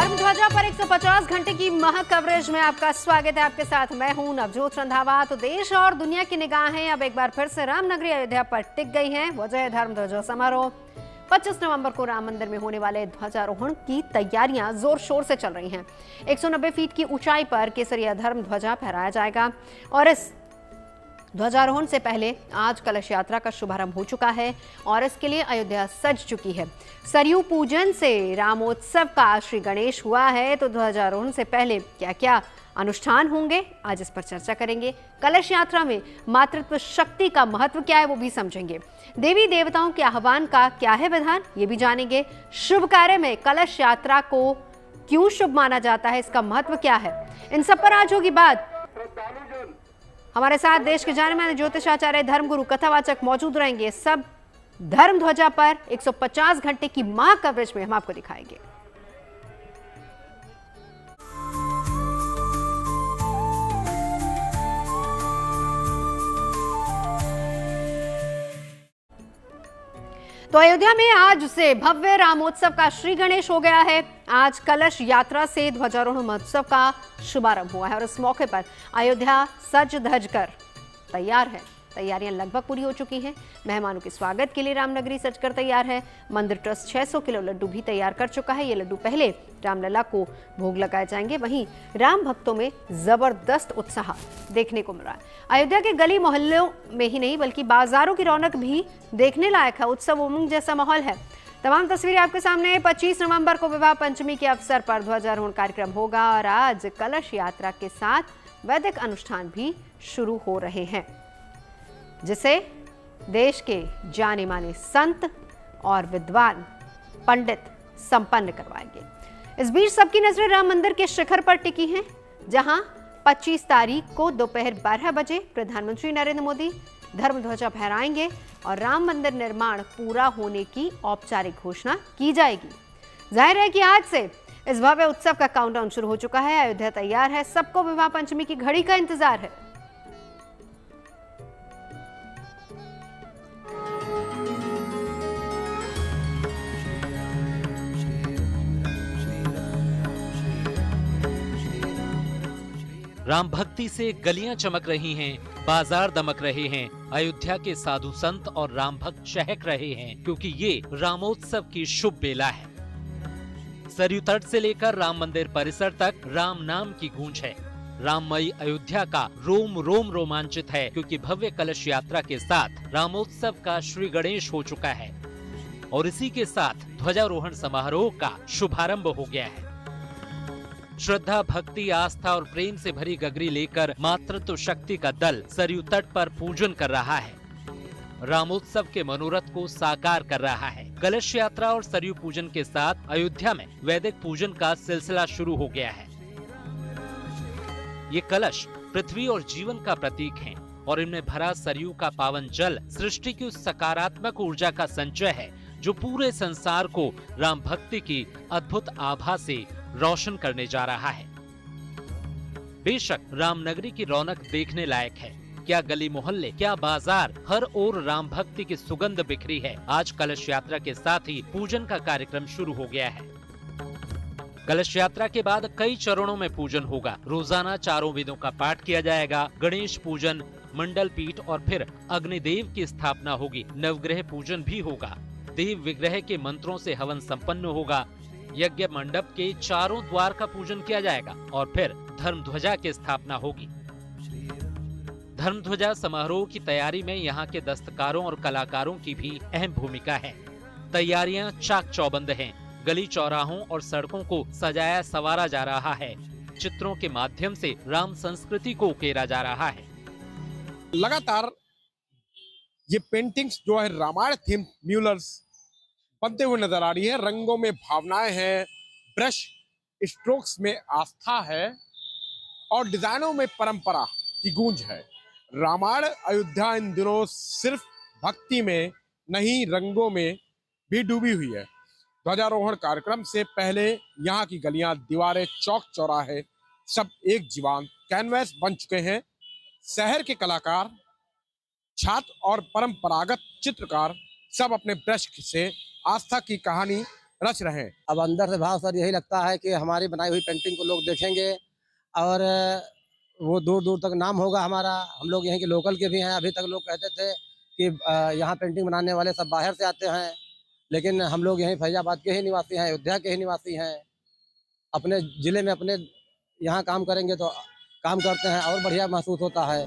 धर्म ध्वजा पर 150 घंटे की महा कवरेज में आपका स्वागत है। आपके साथ मैं हूं नवजोत रंधावा। तो देश और दुनिया की निगाहें अब एक बार फिर से रामनगरी अयोध्या पर टिक गई हैं। वजह धर्म ध्वजा समारोह 25 नवंबर को राम मंदिर में होने वाले ध्वजारोहण की तैयारियां जोर शोर से चल रही हैं। 190 फीट की ऊंचाई पर केसरिया धर्म ध्वजा फहराया जाएगा और इस ध्वजारोहण से पहले आज कलश यात्रा का शुभारंभ हो चुका है और इसके लिए अयोध्या सज चुकी है। सरयू पूजन से रामोत्सव का श्री गणेश हुआ है, तो ध्वजारोहण से पहले क्या क्या अनुष्ठान होंगे, आज इस पर चर्चा करेंगे। कलश यात्रा में मातृत्व शक्ति का महत्व क्या है वो भी समझेंगे। देवी देवताओं के आह्वान का क्या है विधान, ये भी जानेंगे। शुभ कार्य में कलश यात्रा को क्यों शुभ माना जाता है, इसका महत्व क्या है, इन सब पर आज होगी बात। हमारे साथ देश के जाने माने ज्योतिषाचार्य, धर्मगुरु, कथावाचक मौजूद रहेंगे। सब धर्म ध्वजा पर 150 घंटे की महा कवरेज में हम आपको दिखाएंगे। तो अयोध्या में आज से भव्य रामोत्सव का श्री गणेश हो गया है। आज कलश यात्रा से ध्वजारोहण महोत्सव का शुभारंभ हुआ है और इस मौके पर अयोध्या सज धज कर तैयार है। तैयारियां लगभग पूरी हो चुकी हैं। मेहमानों के स्वागत के लिए रामनगरी सजकर तैयार है। मंदिर ट्रस्ट 600 किलो लड्डू भी तैयार कर चुका है। ये लड्डू पहले रामलला को भोग लगाए जाएंगे। वहीं राम भक्तों में जबरदस्त उत्साह देखने को मिल रहा है। अयोध्या के गली मोहल्लों में ही नहीं बल्कि बाजारों की रौनक भी देखने लायक है। उत्सव उमंग जैसा माहौल है। तमाम तस्वीरें आपके सामने। 25 नवंबर को विवाह पंचमी के अवसर पर ध्वजारोहण कार्यक्रम होगा और आज कलश यात्रा के साथ वैदिक अनुष्ठान भी शुरू हो रहे हैं, जिसे देश के जाने माने संत और विद्वान पंडित संपन्न करवाएंगे। इस बीच सबकी नजरें राम मंदिर के शिखर पर टिकी हैं, जहां 25 तारीख को दोपहर 12 बजे प्रधानमंत्री नरेंद्र मोदी धर्म ध्वजा फहराएंगे और राम मंदिर निर्माण पूरा होने की औपचारिक घोषणा की जाएगी। जाहिर है कि आज से इस भव्य उत्सव का काउंटडाउन शुरू हो चुका है। अयोध्या तैयार है। सबको विवाह पंचमी की घड़ी का इंतजार है। राम भक्ति से गलियां चमक रही हैं, बाजार दमक रहे हैं। अयोध्या के साधु संत और राम भक्त चहक रहे हैं, क्योंकि ये रामोत्सव की शुभ बेला है। सरयू तट से लेकर राम मंदिर परिसर तक राम नाम की गूंज है। राममयी अयोध्या का रोम रोम रोमांचित है, क्योंकि भव्य कलश यात्रा के साथ रामोत्सव का श्री गणेश हो चुका है और इसी के साथ ध्वजारोहण समारोह का शुभारंभ हो गया है। श्रद्धा, भक्ति, आस्था और प्रेम से भरी गगरी लेकर मातृत्व शक्ति का दल सरयू तट पर पूजन कर रहा है, रामोत्सव के मनोरथ को साकार कर रहा है। कलश यात्रा और सरयू पूजन के साथ अयोध्या में वैदिक पूजन का सिलसिला शुरू हो गया है। ये कलश पृथ्वी और जीवन का प्रतीक हैं और इनमें भरा सरयू का पावन जल सृष्टि की उस सकारात्मक ऊर्जा का संचय है जो पूरे संसार को राम भक्ति की अद्भुत आभा से रोशन करने जा रहा है। बेशक रामनगरी की रौनक देखने लायक है। क्या गली मोहल्ले, क्या बाजार, हर ओर राम भक्ति की सुगंध बिखरी है। आज कलश यात्रा के साथ ही पूजन का कार्यक्रम शुरू हो गया है। कलश यात्रा के बाद कई चरणों में पूजन होगा। रोजाना चारों वेदों का पाठ किया जाएगा। गणेश पूजन, मंडल पीठ और फिर अग्निदेव की स्थापना होगी। नवग्रह पूजन भी होगा। देव विग्रह के मंत्रों से हवन संपन्न होगा। यज्ञ मंडप के चारों द्वार का पूजन किया जाएगा और फिर धर्म ध्वजा की स्थापना होगी। धर्म ध्वजा समारोह की तैयारी में यहाँ के दस्तकारों और कलाकारों की भी अहम भूमिका है। तैयारियां चाक चौबंद हैं। गली चौराहों और सड़कों को सजाया संवारा जा रहा है। चित्रों के माध्यम से राम संस्कृति को उकेरा जा रहा है। लगातार ये पेंटिंग्स जो है रामायण थीम म्यूलर्स बनते हुए नजर आ रही है। रंगों में भावनाएं हैं, ब्रश स्ट्रोक्स में आस्था है और डिजाइनों में परंपरा की गूंज है। रामायण अयोध्या इन दिनों सिर्फ भक्ति में नहीं, रंगों में भी डूबी हुई है। ध्वजारोहण कार्यक्रम से पहले यहाँ की गलियां, दीवारें, चौक चौराहे सब एक जीवंत कैनवस बन चुके हैं। शहर के कलाकार, छात्र और परंपरागत चित्रकार सब अपने ब्रश से आस्था की कहानी रच रहे हैं। अब अंदर से भाव सर यही लगता है कि हमारी बनाई हुई पेंटिंग को लोग देखेंगे और वो दूर दूर तक नाम होगा हमारा। हम लोग यहीं के लोकल के भी हैं। अभी तक लोग कहते थे कि यहाँ पेंटिंग बनाने वाले सब बाहर से आते हैं, लेकिन हम लोग यहीं फैजाबाद के ही निवासी हैं, अयोध्या के ही निवासी हैं। अपने ज़िले में अपने यहाँ काम करेंगे तो काम करते हैं और बढ़िया महसूस होता है।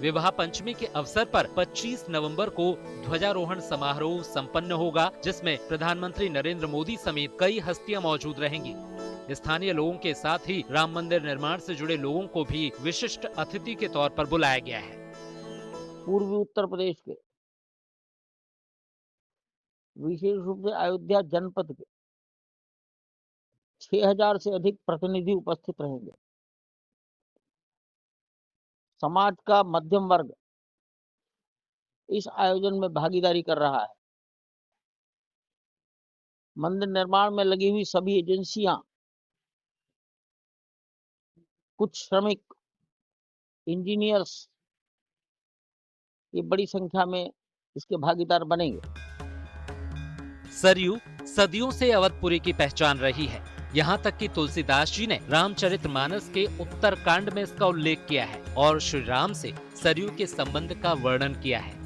विवाह पंचमी के अवसर पर 25 नवंबर को ध्वजारोहण समारोह संपन्न होगा, जिसमें प्रधानमंत्री नरेंद्र मोदी समेत कई हस्तियां मौजूद रहेंगी। स्थानीय लोगों के साथ ही राम मंदिर निर्माण से जुड़े लोगों को भी विशिष्ट अतिथि के तौर पर बुलाया गया है। पूर्वी उत्तर प्रदेश के, विशेष रूप से अयोध्या जनपद के 6000 से अधिक प्रतिनिधि उपस्थित रहेंगे। समाज का मध्यम वर्ग इस आयोजन में भागीदारी कर रहा है। मंदिर निर्माण में लगी हुई सभी एजेंसियां, कुछ श्रमिक, इंजीनियर्स ये बड़ी संख्या में इसके भागीदार बनेंगे। सरयू सदियों से अवधपुरी की पहचान रही है। यहाँ तक कि तुलसीदास जी ने रामचरितमानस के उत्तरकांड में इसका उल्लेख किया है और श्री राम से सरयू के संबंध का वर्णन किया है।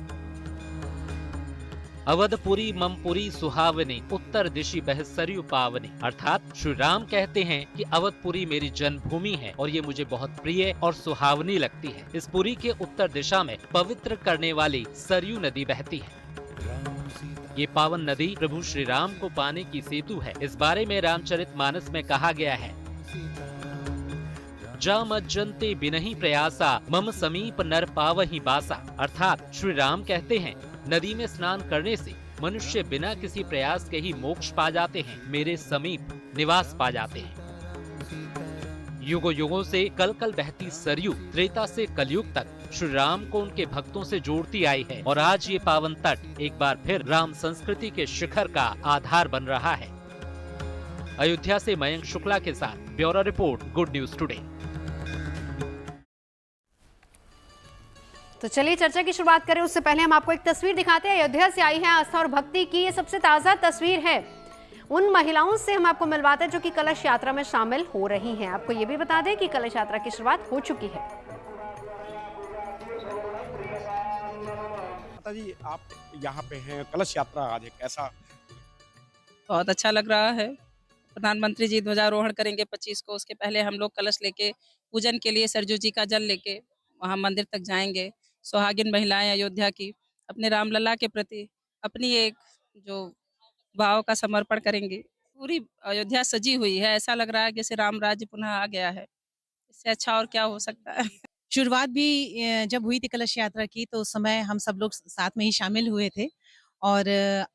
अवधपुरी ममपुरी सुहावनी, उत्तर दिशि बह सरयू पावनी। अर्थात श्री राम कहते हैं कि अवधपुरी मेरी जन्मभूमि है और ये मुझे बहुत प्रिय और सुहावनी लगती है। इस पुरी के उत्तर दिशा में पवित्र करने वाली सरयू नदी बहती है। ये पावन नदी प्रभु श्री राम को पाने की सेतु है। इस बारे में रामचरितमानस में कहा गया है, जा मज्जन्ते बिनहि प्रयासा मम समीप नर पावहि बासा। अर्थात श्री राम कहते हैं, नदी में स्नान करने से मनुष्य बिना किसी प्रयास के ही मोक्ष पा जाते हैं, मेरे समीप निवास पा जाते हैं। युगों युगों से कल कल बहती सरयू त्रेता से कलयुग तक श्री राम को उनके भक्तों से जोड़ती आई है और आज ये पावन तट एक बार फिर राम संस्कृति के शिखर का आधार बन रहा है। अयोध्या से मयंक शुक्ला के साथ bureau report, good news today. तो चलिए चर्चा की शुरुआत करें, उससे पहले हम आपको एक तस्वीर दिखाते हैं। अयोध्या से आई है आस्था और भक्ति की ये सबसे ताजा तस्वीर है। उन महिलाओं से हम आपको मिलवाते हैं जो कि कलश यात्रा में शामिल हो रही हैं। आपको ये भी बता दें कि कलश यात्रा की शुरुआत हो चुकी है। माता जी, आप यहाँ पे हैं, कलश यात्रा आज एक ऐसा बहुत अच्छा लग रहा है। प्रधानमंत्री जी ध्वजारोहण करेंगे 25 को, उसके पहले हम लोग कलश लेके पूजन के लिए सरजू जी का जल लेके वहाँ मंदिर तक जाएंगे। सुहागिन महिलाएं अयोध्या की अपने रामलला के प्रति अपनी एक जो भाव का समर्पण करेंगी। पूरी अयोध्या सजी हुई है, ऐसा लग रहा है जैसे राम राज्य पुनः आ गया है। इससे अच्छा और क्या हो सकता है। शुरुआत भी जब हुई थी कलश यात्रा की तो उस समय हम सब लोग साथ में ही शामिल हुए थे और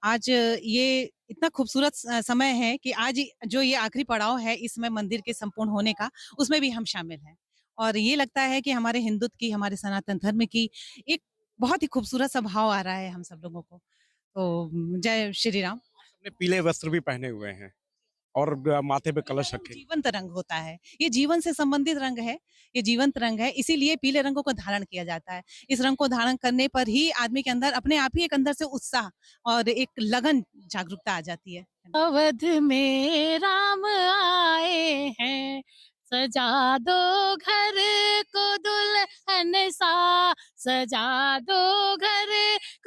आज ये इतना खूबसूरत समय है कि आज जो ये आखिरी पड़ाव है इस समय मंदिर के संपूर्ण होने का, उसमें भी हम शामिल हैं और ये लगता है कि हमारे हिंदुत्व की, हमारे सनातन धर्म की एक बहुत ही खूबसूरत सा भाव आ रहा है हम सब लोगों को। तो जय श्री राम। अपने पीले वस्त्र भी पहने हुए हैं और माथे पे कलश रखे। जीवंत रंग होता है, ये जीवन से संबंधित रंग है, ये जीवंत रंग है, इसीलिए पीले रंगों को धारण किया जाता है। इस रंग को धारण करने पर ही आदमी के अंदर अपने आप ही एक अंदर से उत्साह और एक लगन, जागरूकता आ जाती है। अवध में राम आए हैं, सजा दो घर को दुल्हन सा, सजा दो घर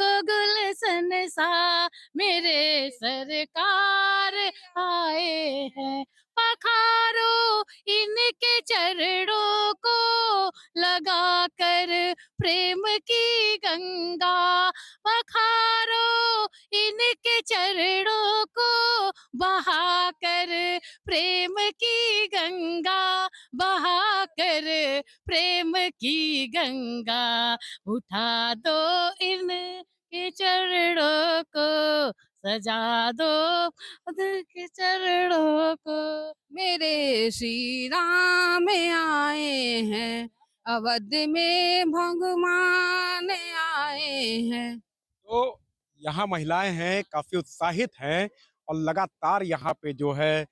को गुलशन सा, मेरे सरकार आए हैं। पखारो इनके चरणों को लगा कर प्रेम की गंगा, पखारो इनके चरणों को बहा कर प्रेम की गंगा, बहा कर प्रेम की गंगा, उठा दो इनके चरणों को, सजा दो के चरणों को, मेरे श्री राम आए हैं, अवध में भगवान आए हैं। तो यहाँ महिलाएं हैं, काफी उत्साहित हैं और लगातार यहाँ पे जो है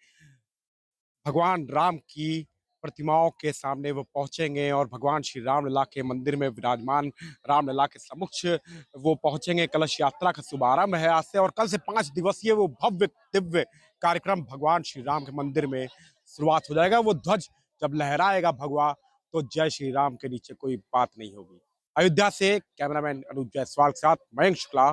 भगवान राम की प्रतिमाओं के सामने वो पहुंचेंगे और भगवान श्री रामलला के मंदिर में विराजमान रामलला के समक्ष वो पहुंचेंगे। कलश यात्रा का शुभारंभ है आज से और कल से 5 दिवसीय वो भव्य दिव्य कार्यक्रम भगवान श्री राम के मंदिर में शुरुआत हो जाएगा। वो ध्वज जब लहराएगा भगवा तो जय श्री राम के नीचे कोई बात नहीं होगी। अयोध्या से कैमरामैन अनुज जायसवाल के साथ मयंक शुक्ला।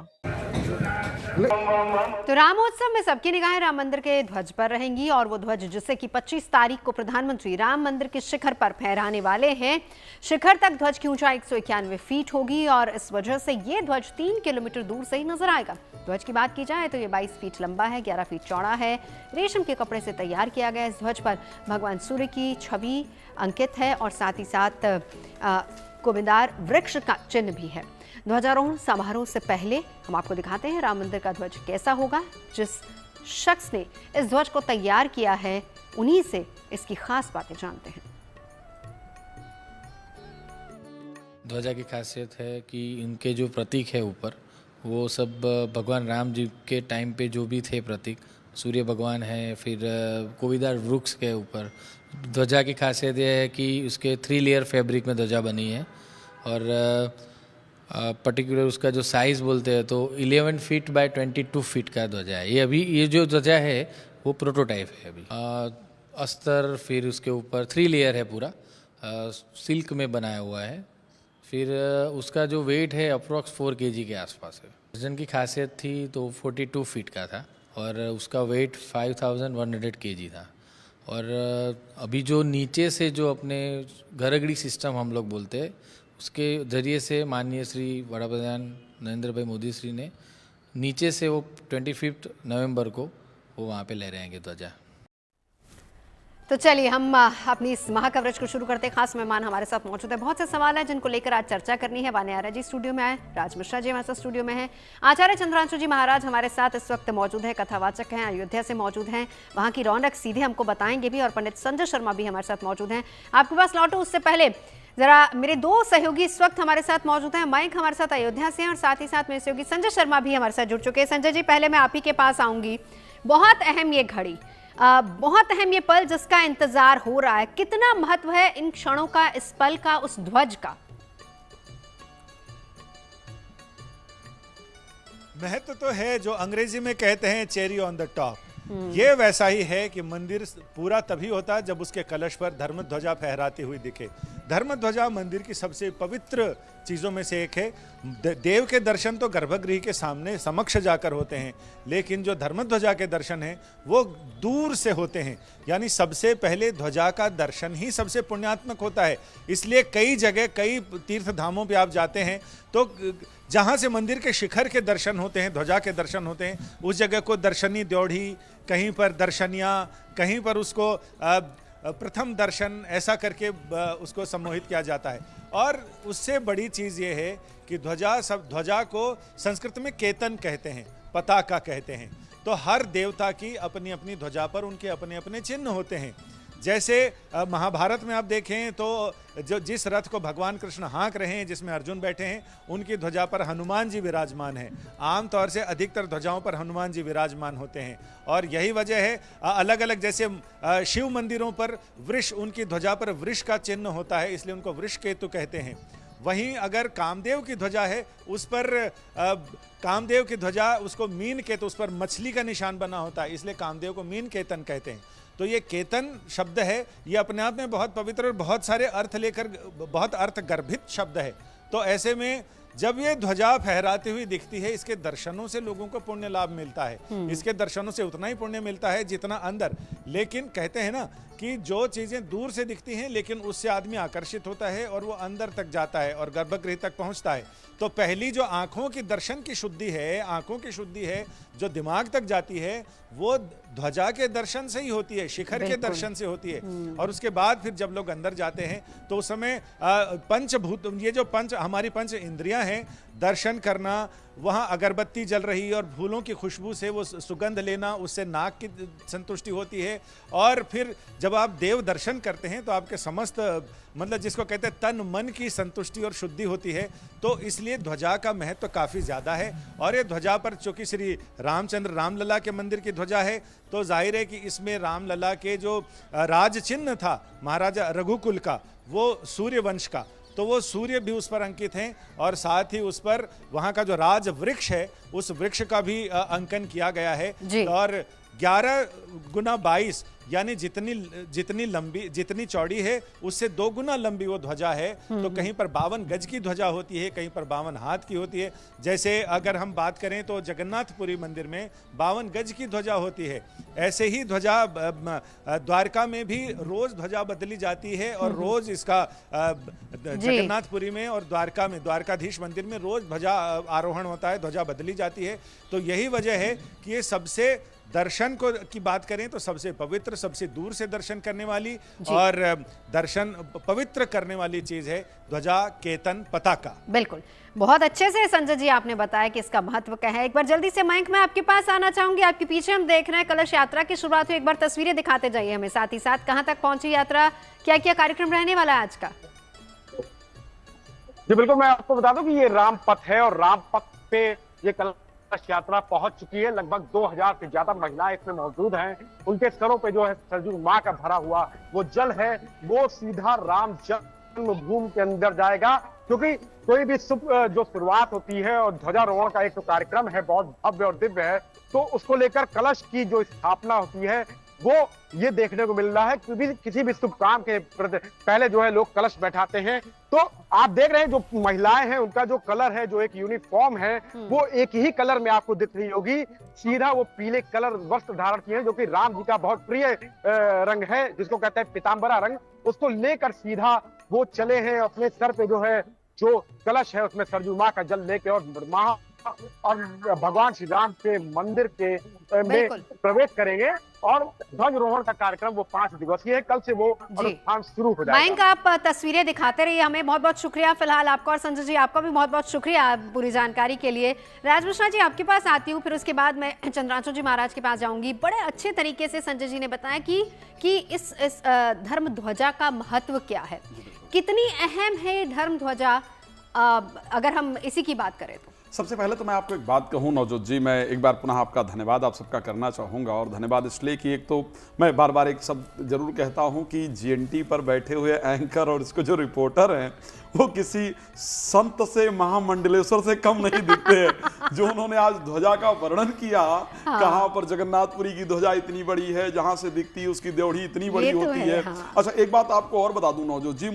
तो रामोत्सव में सबकी निगाहें राम मंदिर के ध्वज पर रहेंगी और वो ध्वज जिसे कि 25 तारीख को प्रधानमंत्री राम मंदिर के शिखर पर फहराने वाले हैं। शिखर तक ध्वज की ऊंचाई 191 फीट होगी और इस वजह से ये ध्वज 3 किलोमीटर दूर से ही नजर आएगा। ध्वज की बात की जाए तो ये 22 फीट लंबा है, 11 फीट चौड़ा है। रेशम के कपड़े से तैयार किया गया इस ध्वज पर भगवान सूर्य की छवि अंकित है और साथ ही साथ कुमिदार वृक्ष का चिन्ह भी है। ध्वजारोहण समारोह से पहले हम आपको दिखाते हैं राम मंदिर का ध्वज कैसा होगा। जिस शख्स ने इस ध्वज को तैयार किया है उन्हीं से इसकी खास बातें जानते हैं। ध्वजा की खासियत है कि इनके जो प्रतीक है ऊपर वो सब भगवान राम जी के टाइम पे जो भी थे प्रतीक, सूर्य भगवान है, फिर कोविदार वृक्ष के ऊपर। ध्वजा की खासियत यह है कि उसके 3 लेयर फैब्रिक में ध्वजा बनी है और पर्टिकुलर उसका जो साइज़ बोलते हैं तो 11 फीट बाय 22 फीट का ध्वजा है। ये जो ध्वजा है वो प्रोटोटाइप है अभी। अस्तर, फिर उसके ऊपर 3 लेयर है पूरा, सिल्क में बनाया हुआ है। फिर उसका जो वेट है अप्रॉक्स 4 kg के आसपास है। वजन की खासियत थी तो 42 फीट का था और उसका वेट 5100 kg था। और अभी जो नीचे से जो अपने घरगड़ी सिस्टम हम लोग बोलते हैं उसके ज़रिए से माननीय श्री वड़ा प्रधान नरेंद्र भाई मोदी श्री ने नीचे से वो 25 नवंबर को वो वहाँ पे ले रहेंगे ध्वजा। तो चलिए हम अपनी इस महा कवरेज को शुरू करते हैं। खास मेहमान हमारे साथ मौजूद है। बहुत से सवाल हैं जिनको लेकर आज चर्चा करनी है। वानी आर्य जी स्टूडियो में आए, राज मिश्रा जी हमारे साथ स्टूडियो में हैं, आचार्य चंद्रांशु जी महाराज हमारे साथ इस वक्त मौजूद है, कथावाचक हैं, अयोध्या से मौजूद हैं, वहाँ की रौनक सीधे हमको बताएंगे भी, और पंडित संजय शर्मा भी हमारे साथ मौजूद हैं। आपके पास लौटो उससे पहले जरा मेरे 2 सहयोगी इस वक्त हमारे साथ मौजूद हैं। मयंक हमारे साथ अयोध्या से हैं और साथ ही साथ मेरे सहयोगी संजय शर्मा भी हमारे साथ जुड़ चुके हैं। संजय जी, पहले मैं आप ही के पास आऊंगी। बहुत अहम ये घड़ी, बहुत अहम ये पल जिसका इंतजार हो रहा है, कितना महत्व है इन क्षणों का, इस पल का, उस ध्वज का? महत्व तो है, जो अंग्रेजी में कहते हैं चेरी ऑन द टॉप। ये वैसा ही है कि मंदिर पूरा तभी होता है जब उसके कलश पर धर्म ध्वजा फहराती हुई दिखे। धर्म ध्वजा मंदिर की सबसे पवित्र चीज़ों में से एक है। देव के दर्शन तो गर्भगृह के सामने समक्ष जाकर होते हैं, लेकिन जो धर्म ध्वजा के दर्शन हैं वो दूर से होते हैं। यानी सबसे पहले ध्वजा का दर्शन ही सबसे पुण्यात्मक होता है। इसलिए कई जगह, कई तीर्थ धामों पे आप जाते हैं तो जहाँ से मंदिर के शिखर के दर्शन होते हैं, ध्वजा के दर्शन होते हैं, उस जगह को दर्शनी द्योढ़ी, कहीं पर दर्शनिया, कहीं पर उसको प्रथम दर्शन, ऐसा करके उसको सम्मोहित किया जाता है। और उससे बड़ी चीज़ ये है कि ध्वजा को संस्कृत में केतन कहते हैं, पताका कहते हैं। तो हर देवता की अपनी अपनी ध्वजा पर उनके अपने अपने चिन्ह होते हैं। जैसे महाभारत में आप देखें तो जो जिस रथ को भगवान कृष्ण हाँक रहे हैं, जिसमें अर्जुन बैठे हैं, उनकी ध्वजा पर हनुमान जी विराजमान हैं। आमतौर से अधिकतर ध्वजाओं पर हनुमान जी विराजमान होते हैं और यही वजह है अलग अलग, जैसे शिव मंदिरों पर वृष, उनकी ध्वजा पर वृष का चिन्ह होता है, इसलिए उनको वृष केतु कहते हैं। वहीं अगर कामदेव की ध्वजा है, उस पर कामदेव की ध्वजा, उसको मीन केतु, उस पर मछली का निशान बना होता है, इसलिए कामदेव को मीन केतन कहते हैं। तो ये केतन शब्द है, ये अपने आप में बहुत पवित्र और बहुत सारे अर्थ लेकर, बहुत अर्थ गर्भित शब्द है। तो ऐसे में जब ये ध्वजा फहराती हुई दिखती है, इसके दर्शनों से लोगों को पुण्य लाभ मिलता है। इसके दर्शनों से उतना ही पुण्य मिलता है जितना अंदर। लेकिन कहते हैं ना कि जो चीजें दूर से दिखती हैं लेकिन उससे आदमी आकर्षित होता है और वो अंदर तक जाता है और गर्भगृह तक पहुंचता है। तो पहली जो आंखों की दर्शन की शुद्धि है, आंखों की शुद्धि है जो दिमाग तक जाती है, वो ध्वजा के दर्शन से ही होती है, शिखर के दर्शन से होती है। और उसके बाद फिर जब लोग अंदर जाते हैं तो उस समय पंचभूत, ये जो हमारी पंच इंद्रियां है दर्शन करना, वहाँ अगरबत्ती जल रही और फूलों की खुशबू से वो सुगंध लेना, उससे नाक की संतुष्टि होती है। और फिर जब आप देव दर्शन करते हैं तो आपके समस्त मतलब जिसको कहते हैं तन मन की संतुष्टि और शुद्धि होती है। तो इसलिए ध्वजा का महत्व काफ़ी ज़्यादा है। और ये ध्वजा पर चूँकि श्री रामचंद्र रामलला के मंदिर की ध्वजा है तो जाहिर है कि इसमें रामलला के जो राज चिन्ह था महाराजा रघुकुल का, वो सूर्य वंश का, तो वो सूर्य भी उस पर अंकित हैं और साथ ही उस पर वहाँ का जो राज वृक्ष है उस वृक्ष का भी अंकन किया गया है। और 11 गुना 22 यानी जितनी लंबी जितनी चौड़ी है उससे 2 गुना लंबी वो ध्वजा है। तो कहीं पर 52 गज की ध्वजा होती है, कहीं पर 52 हाथ की होती है। जैसे अगर हम बात करें तो जगन्नाथपुरी मंदिर में 52 गज की ध्वजा होती है। ऐसे ही ध्वजा द्वारका में भी रोज ध्वजा बदली जाती है और रोज इसका जगन्नाथपुरी में और द्वारका में द्वारकाधीश मंदिर में रोज ध्वजा आरोहण होता है, ध्वजा बदली जाती है। तो यही वजह है कि ये सबसे दर्शन को की बात करें तो सबसे पवित्र, सबसे दूर से दर्शन करने वाली और दर्शन पवित्र करने वाली चीज है ध्वजा, केतन, पताका। बिल्कुल, बहुत अच्छे से संजय जी आपने बताया कि इसका महत्व क्या है। एक बार जल्दी से मयंक मैं आपके पास आना चाहूंगी। आपके पीछे हम देख रहे हैं कलश यात्रा की शुरुआत हुई, एक बार तस्वीरें दिखाते जाइए हमें, साथ ही साथ कहां तक पहुंची यात्रा, क्या क्या कार्यक्रम रहने वाला है आज का। जी बिल्कुल, मैं आपको बता दूं कि ये राम पथ है और राम पथ पे ये कलश यात्रा पहुंच चुकी है। लगभग 2000 से ज्यादा महिलाएं इसमें मौजूद हैं। उनके सरों पे जो है सरजू माँ का भरा हुआ वो जल है वो सीधा राम जन्मभूमि के अंदर जाएगा, क्योंकि कोई भी जो शुरुआत होती है और ध्वजारोहण का एक तो कार्यक्रम है बहुत भव्य और दिव्य है, तो उसको लेकर कलश की जो स्थापना होती है वो ये देखने को मिल रहा है। क्योंकि किसी भी शुभ काम के पहले जो है लोग कलश बैठाते हैं। तो आप देख रहे हैं जो महिलाएं हैं उनका जो कलर है, जो एक यूनिफॉर्म है, वो एक ही कलर में आपको दिख रही होगी। सीधा वो पीले कलर वस्त्र धारण किए हैं जो कि राम जी का बहुत प्रिय रंग है, जिसको कहते हैं पीताम्बरा रंग। उसको लेकर सीधा वो चले हैं अपने सर पे जो है जो कलश है उसमें सरजू माँ का जल लेके और भगवान श्री राम के मंदिर के में प्रवेश करेंगे। और ध्वजारोहण का कार्यक्रम वो 5 दिवसीय है। कल से वो अनुष्ठान शुरू हो जाएगा। मयंक आप तस्वीरें दिखाते रहिए हमें, बहुत बहुत शुक्रिया फिलहाल आपका। और संजय जी आपका भी बहुत बहुत शुक्रिया पूरी जानकारी के लिए। राज मिश्रा जी आपके पास आती हूँ, फिर उसके बाद मैं चंद्रांशु जी महाराज के पास जाऊंगी। बड़े अच्छे तरीके से संजय जी ने बताया कि इस धर्म ध्वजा का महत्व क्या है, कितनी अहम है धर्म ध्वजा, अगर हम इसी की बात करें तो। सबसे पहले तो मैं आपको एक बात कहूं नवजोत जी, मैं एक बार पुनः आपका धन्यवाद आप सबका करना चाहूँगा। और धन्यवाद इसलिए कि एक तो मैं बार बार एक शब्द जरूर कहता हूं कि जीएनटी पर बैठे हुए एंकर और इसको जो रिपोर्टर हैं वो किसी संत से, महामंडलेश्वर से कम नहीं दिखते हैं। जो उन्होंने आज ध्वजा का वर्णन किया, कहाँ पर जगन्नाथपुरी की ध्वजा इतनी बड़ी है, जहाँ से दिखती है उसकी देवड़ी इतनी बड़ी होती है। अच्छा, एक बात आपको और बता दूं नवजोत जी,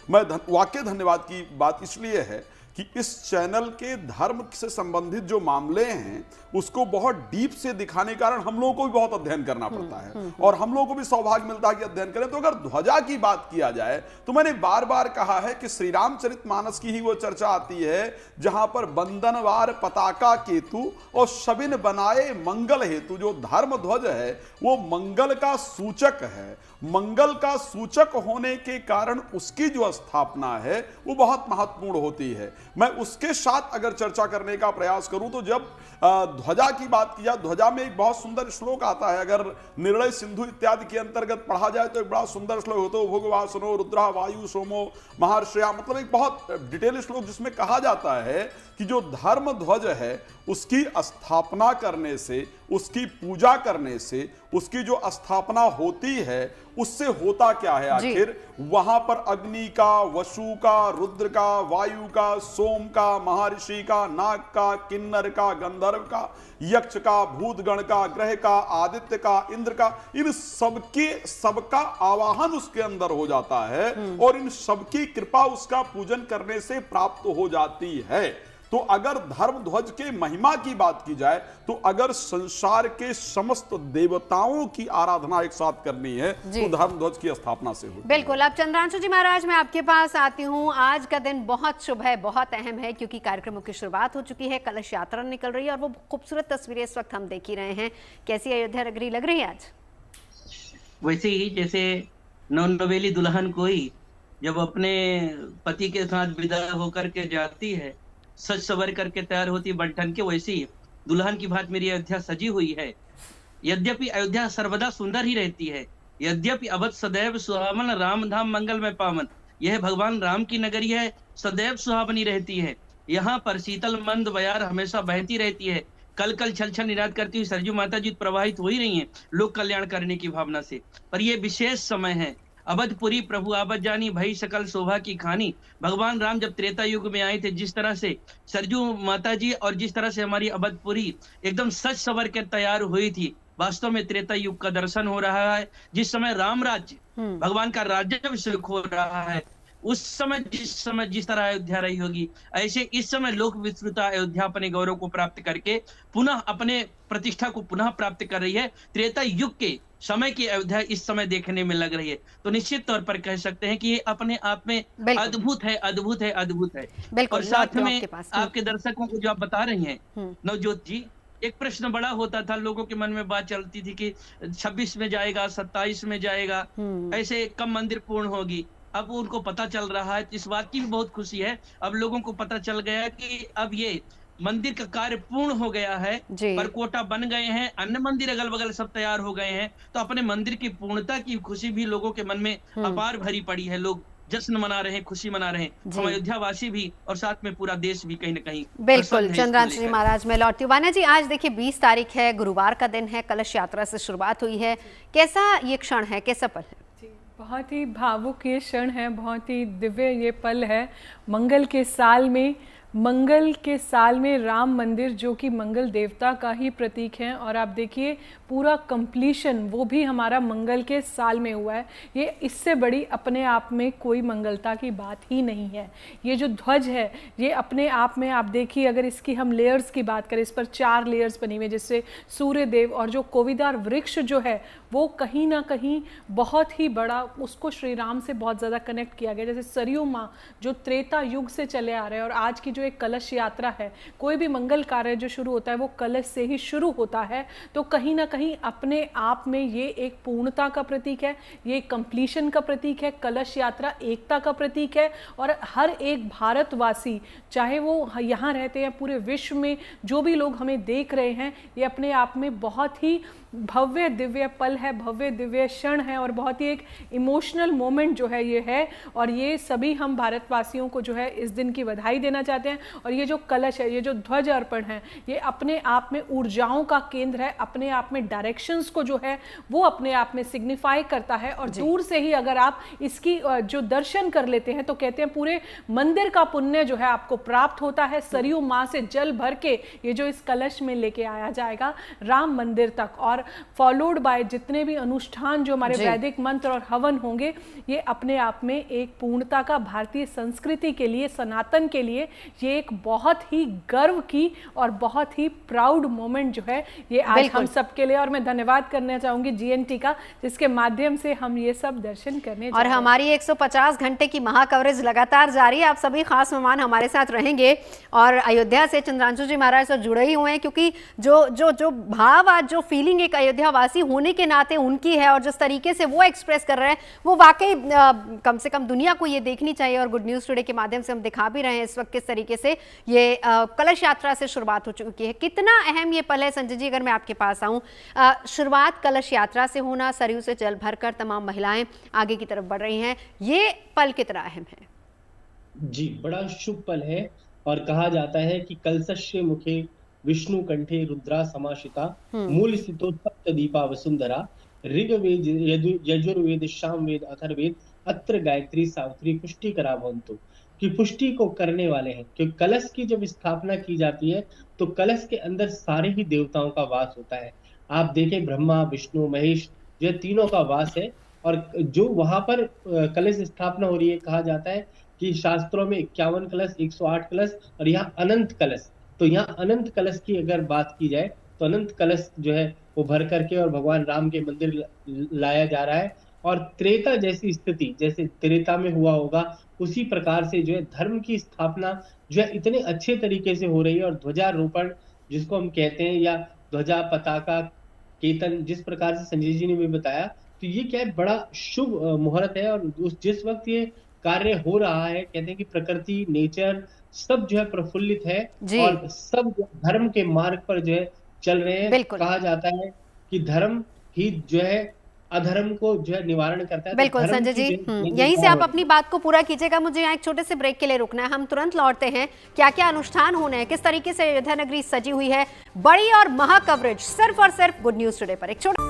मैं वाकई धन्यवाद की बात इसलिए है कि इस चैनल के धर्म से संबंधित जो मामले हैं उसको बहुत डीप से दिखाने के कारण हम लोगों को भी बहुत अध्ययन करना पड़ता है और हम लोगों को भी सौभाग्य मिलता है कि अध्ययन करें। तो अगर ध्वजा की बात किया जाए तो मैंने बार बार कहा है कि श्री रामचरितमानस की ही वो चर्चा आती है जहां पर बंदनवार पताका केतु और शबिन बनाए मंगल हेतु। जो धर्म ध्वज है वो मंगल का सूचक है। मंगल का सूचक होने के कारण उसकी जो स्थापना है वो बहुत महत्वपूर्ण होती है। मैं उसके साथ अगर चर्चा करने का प्रयास करूं तो जब ध्वजा की बात की जाए, ध्वजा में एक बहुत सुंदर श्लोक आता है। अगर निर्णय सिंधु इत्यादि के अंतर्गत पढ़ा जाए तो एक बड़ा सुंदर श्लोक होता है, भोगवासनो रुद्रा वायु सोमो महर्षया, मतलब एक बहुत डिटेल श्लोक जिसमें कहा जाता है कि जो धर्म ध्वज है उसकी स्थापना करने से, उसकी पूजा करने से, उसकी जो स्थापना होती है उससे होता क्या है आखिर, वहां पर अग्नि का, वसु का, रुद्र का, वायु का, सोम का, महर्षि का, नाग का, किन्नर का, गंधर्व का, यक्ष का, भूतगण का, ग्रह का, आदित्य का, इंद्र का, इन सबका आवाहन उसके अंदर हो जाता है और इन सबकी कृपा उसका पूजन करने से प्राप्त हो जाती है। तो अगर धर्म ध्वज के महिमा की बात की जाए तो अगर संसार के समस्त देवताओं की आराधना एक साथ करनी है तो धर्म ध्वज की स्थापना से होती है। बिल्कुल। अब चंद्रांशु जी महाराज मैं आपके पास आती हूँ। आज का दिन बहुत शुभ है, बहुत अहम है, क्योंकि कार्यक्रमों की शुरुआत हो चुकी है, कलश यात्रा निकल रही है और वो खूबसूरत तस्वीरें इस वक्त हम देख ही रहे हैं। कैसी अयोध्या नगरी लग रही है आज? वैसे ही जैसे नवनवेली दुल्हन कोई जब अपने पति के साथ विदा होकर के जाती है सज सवर करके तैयार होती है बन के, वैसे ही दुल्हन की भांति मेरी अयोध्या सजी हुई है। यद्यपि अयोध्या सर्वदा सुंदर ही रहती है, यद्यपि अवध सदैव सुहावन, राम धाम मंगल में पावन। यह भगवान राम की नगरी है, सदैव सुहावनी रहती है। यहाँ पर शीतल मंद बयार हमेशा बहती रहती है। कल कल छल छल निराद करती हुई सरजू माता जी प्रवाहित हो ही रही हैं लोक कल्याण करने की भावना से। पर यह विशेष समय है, अवधपुरी प्रभु आबद जानी, भई सकल शोभा की खानी। भगवान राम जब त्रेता युग में आए थे, जिस तरह से सरजू माता जी और जिस तरह से हमारी अवधपुरी एकदम सज सवर के तैयार हुई थी, वास्तव में त्रेता युग का दर्शन हो रहा है। जिस समय राम राज्य भगवान का राज्याभिषेक हो रहा है, उस समय जिस तरह अयोध्या रही होगी, ऐसे इस समय लोक विस्तृता अयोध्या अपने गौरव को प्राप्त करके पुनः अपने प्रतिष्ठा को पुनः प्राप्त कर रही है। त्रेता युग के समय की अयोध्या इस समय देखने में लग रही है। तो निश्चित तौर पर कह सकते हैं कि ये अपने आप में अद्भुत है, अद्भुत है, अद्भुत है। और साथ में आपके दर्शकों को जो आप बता रही हैं नवजोत जी, एक प्रश्न बड़ा होता था, लोगों के मन में बात चलती थी कि 26 में जाएगा, 27 में जाएगा, ऐसे कब मंदिर पूर्ण होगी। अब उनको पता चल रहा है, इस बात की भी बहुत खुशी है, अब लोगों को पता चल गया कि अब ये मंदिर का कार्य पूर्ण हो गया है, परकोटा बन गए हैं, अन्य मंदिर अगल बगल सब तैयार हो गए हैं। तो अपने मंदिर की पूर्णता की खुशी भी लोगों के मन में अपार भरी पड़ी है। लोग जश्न मना रहे हैं, खुशी मना रहे हैं, हम अयोध्या वासी भी और साथ में पूरा देश भी कहीं न कहीं। बिल्कुल चंद्रांशु जी महाराज, मैं लौटती हूँ। वाना जी, आज देखिए 20 तारीख है, गुरुवार का दिन है, कलश यात्रा से शुरुआत हुई है। कैसा ये क्षण है, कैसा पल है? बहुत ही भावुक ये क्षण है, बहुत ही दिव्य ये पल है। मंगल के साल में राम मंदिर, जो कि मंगल देवता का ही प्रतीक है, और आप देखिए पूरा कंप्लीशन वो भी हमारा मंगल के साल में हुआ है। ये इससे बड़ी अपने आप में कोई मंगलता की बात ही नहीं है। ये जो ध्वज है, ये अपने आप में आप देखिए, अगर इसकी हम लेयर्स की बात करें, इस पर 4 लेयर्स बनी हुई है, जिससे सूर्य देव और जो कोविदार वृक्ष जो है वो कहीं ना कहीं बहुत ही बड़ा, उसको श्री राम से बहुत ज़्यादा कनेक्ट किया गया। जैसे सरयू माँ जो त्रेता युग से चले आ रहे हैं, और आज की जो एक कलश यात्रा है, कोई भी मंगल कार्य जो शुरू होता है वो कलश से ही शुरू होता है। तो कहीं ना कहीं अपने आप में ये एक पूर्णता का प्रतीक है, ये कंप्लीशन का प्रतीक है। कलश यात्रा एकता का प्रतीक है, और हर एक भारतवासी, चाहे वो यहाँ रहते हैं, पूरे विश्व में जो भी लोग हमें देख रहे हैं, ये अपने आप में बहुत ही भव्य दिव्य पल है, भव्य दिव्य क्षण है, और बहुत ही एक इमोशनल मोमेंट जो है ये है। और ये सभी हम भारतवासियों को जो है इस दिन की बधाई देना चाहते हैं। और ये जो कलश है, ये जो ध्वज अर्पण है, ये अपने आप में ऊर्जाओं का केंद्र है, अपने आप में डायरेक्शंस को जो है वो अपने आप में सिग्निफाई करता है। और दूर से ही अगर आप इसकी जो दर्शन कर लेते हैं, तो कहते हैं पूरे मंदिर का पुण्य जो है आपको प्राप्त होता है। सरयू माँ से जल भर के ये जो इस कलश में लेके आया जाएगा राम मंदिर तक, और फॉलोड बाय जितने भी अनुष्ठान जो हमारे वैदिक मंत्र और हवन होंगे, ये अपने आप में एक पूर्णता का, भारतीय संस्कृति के लिए, सनातन के लिए ये एक बहुत ही गर्व की और बहुत ही प्राउड मोमेंट जो है ये आज हम सब के लिए। और मैं धन्यवाद करना चाहूंगी GNT का, जिसके माध्यम से हम ये सब दर्शन करने और हमारी 150 घंटे की महा कवरेज लगातार जारी है। आप सभी खास मेहमान हमारे साथ रहेंगे, और अयोध्या से चंद्रांशु जी महाराज से जुड़े ही हुए हैं, क्योंकि जो भाव आज, जो फीलिंग एक अयोध्या वासी होने के नाते उनकी है, और जिस तरीके से वो एक्सप्रेस कर रहे हैं, वो वाकई कम से कम दुनिया को ये देखनी चाहिए। और गुड न्यूज़ टुडे के माध्यम से हम दिखा भी रहे हैं इस वक्त किस तरीके से ये कलश यात्रा से शुरुआत हो चुकी है। कितना अहम ये पल है संजय जी, अगर मैं आपके पास आऊँ, शुरुआत कलश यात्रा से होना, सरयू से जल भरकर तमाम महिलाएं आगे की तरफ बढ़ रही हैं, ये पल कितना अहम है? जी, बड़ा शुभ पल है, और कहा जाता है कि कलशस्य मुखे विष्णु कंठे रुद्रा समाशिता, मूल स्थितो सप्त दीपा वसुंधरा, ऋग्वेद यजुर्वेद सामवेद अथर्वेद, अत्र गायत्री सावित्री पुष्टि करा भवन्तु, कि पुष्टि को करने वाले हैं। क्योंकि कलश की जब स्थापना की जाती है, तो कलश के अंदर सारे ही देवताओं का वास होता है। आप देखें, ब्रह्मा विष्णु महेश, ये तीनों का वास है। और जो वहां पर कलश स्थापना हो रही है, कहा जाता है कि शास्त्रों में 51 कलश, 108 कलश, और यहाँ अनंत कलश। तो यहाँ अनंत कलश की अगर बात की जाए, तो अनंत कलश जो है वो भर करके और भगवान राम के मंदिर लाया जा रहा है। और त्रेता जैसी स्थिति, जैसे त्रेता में हुआ होगा, उसी प्रकार से जो है धर्म की स्थापना जो है इतने अच्छे तरीके से हो रही है। और ध्वजारोपण जिसको हम कहते हैं, या ध्वजा पताका केतन, जिस प्रकार से संजय जी ने भी बताया, तो ये क्या है, बड़ा शुभ मुहूर्त है। और जिस वक्त ये कार्य हो रहा है। कहते हैं कि प्रकृति, नेचर सब जो है प्रफुल्लित है और सब धर्म के मार्ग पर जो है चल रहे हैं। कहा जाता है कि धर्म ही जो है अधर्म को जो है निवारण करता है। बिल्कुल संजय जी, यहीं से आप अपनी बात को पूरा कीजिएगा। मुझे यहाँ एक छोटे से ब्रेक के लिए रुकना है, हम तुरंत लौटते हैं। क्या क्या अनुष्ठान होने हैं, किस तरीके से अयोध्या नगरी सजी हुई है, बड़ी और महा कवरेज सिर्फ और सिर्फ गुड न्यूज टुडे पर। एक छोटा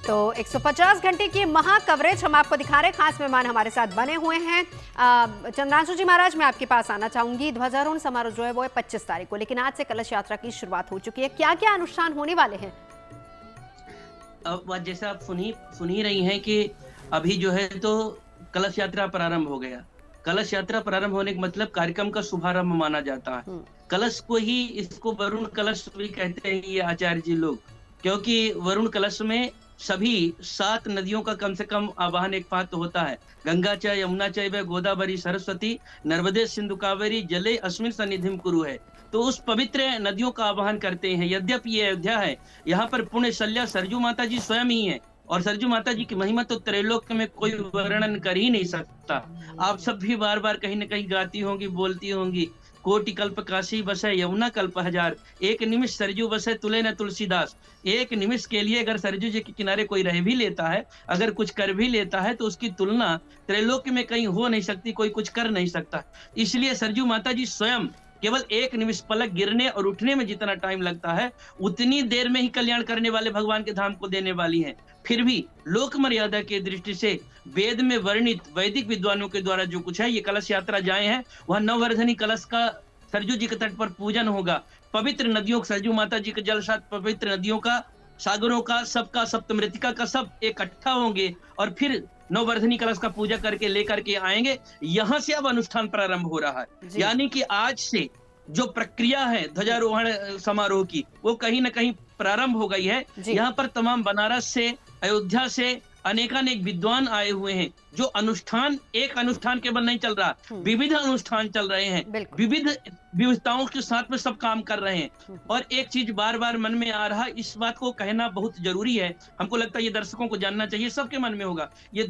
तो 150 घंटे की महा कवरेज हम आपको दिखा रहे हैं। खास मेहमान हमारे साथ बने हुए हैं। चंद्रांशु जी महाराज, मैं आपके पास आना चाहूंगी। ध्वजारोहण समारोह जो है वो है 25 तारीख को, लेकिन आज से कलश यात्रा की शुरुआत हो चुकी है। क्या क्या अनुष्ठान होने वाले हैं? अब जैसा आप सुन ही रही हैं कि अभी जो है तो कलश यात्रा प्रारंभ हो गया। कलश यात्रा प्रारंभ होने का मतलब कार्यक्रम का शुभारंभ माना जाता है। कलश को ही इसको वरुण कलश भी कहते हैं ये आचार्य जी लोग, क्योंकि वरुण कलश में सभी 7 नदियों का कम से कम आवाहन एक पात्र होता है। गंगा च यमुना चैव गोदावरी सरस्वती नर्मदे सिंधु कावेरी जले अस्मिन सन्निधिम कुरु है। तो उस पवित्र नदियों का आवाहन करते हैं। यद्यपि ये अयोध्या है, यहाँ पर पुण्य शल्या सरजू माता जी स्वयं ही है और सरजू माता जी की महिमा तो त्रैलोक में कोई वर्णन कर ही नहीं सकता। आप सब भी बार बार कहीं न कहीं गाती होंगी, बोलती होंगी। कोटि कल्प काशी बसे यमुना कल्प हजार, एक निमिष सरजू बसे तुले न तुलसीदास। एक निमिष के लिए अगर सरजू जी के किनारे कोई रह भी लेता है, अगर कुछ कर भी लेता है, तो उसकी तुलना त्रैलोक्य में कहीं हो नहीं सकती, कोई कुछ कर नहीं सकता। इसलिए सरजू माता जी स्वयं केवल एक निमिष पलक गिरने और उठने में जितना टाइम लगता है, उतनी देर में ही कल्याण करने वाले भगवान के धाम को देने वाली हैं। फिर भी लोक मर्यादा के दृष्टि से वेद में वर्णित वैदिक विद्वानों के द्वारा जो कुछ है, ये कलश यात्रा जाए हैं, वह नववर्धनी कलश का सरजू जी के तट पर पूजन होगा। पवित्र नदियों, सरजू माता जी के जल साथ पवित्र नदियों का, सागरों का, सबका, सप्तमृतिका का सब इकट्ठा होंगे और फिर नववर्धनी कलश का पूजा करके लेकर के आएंगे। यहाँ से अब अनुष्ठान प्रारंभ हो रहा है। यानी कि आज से जो प्रक्रिया है ध्वजारोहण समारोह की, वो कहीं ना कहीं प्रारंभ हो गई है। यहाँ पर तमाम बनारस से, अयोध्या से अनेकानेक विद्वान आए हुए हैं। जो अनुष्ठान एक अनुष्ठान केवल नहीं चल रहा, विविध अनुष्ठान चल रहे हैं, विविध विविधताओं के साथ में सब काम कर रहे हैं। और एक चीज बार बार मन में आ रहा है, इस बात को कहना बहुत जरूरी है, हमको लगता है ये दर्शकों को जानना चाहिए, सबके मन में होगा, ये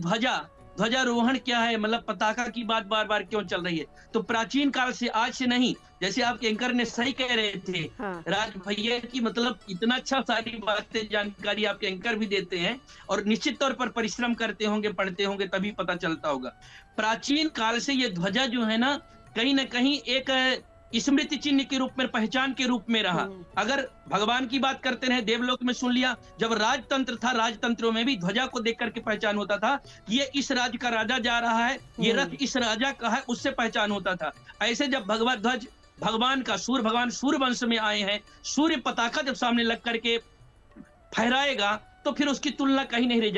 ध्वजारोहण क्या है, मतलब पताका की बात बार बार क्यों चल रही है। तो प्राचीन काल से, आज से नहीं, जैसे आपके एंकर ने सही कह रहे थे, राज भैया की मतलब इतना अच्छा सारी बातें जानकारी आपके एंकर भी देते हैं और निश्चित तौर पर परिश्रम करते होंगे, पढ़ते होंगे, तभी पता चलता होगा। प्राचीन काल से ये ध्वजा जो है ना कहीं एक स्मृति चिन्ह के रूप में, पहचान के रूप में रहा। अगर भगवान की बात करते रहे, देवलोक में सुन लिया, जब राजतंत्र था, राजतंत्रों में भी ध्वजा को देख करके पहचान होता था, ये इस राज्य का राजा जा रहा है, ये रथ इस राजा का है, उससे पहचान होता था। ऐसे जब भगवत ध्वज भगवान का, सूर्य भगवान सूर्य वंश में आए हैं, सूर्य पताका जब सामने लग करके फहराएगा तो फिर उसकी तुलना कहीं नहीं रह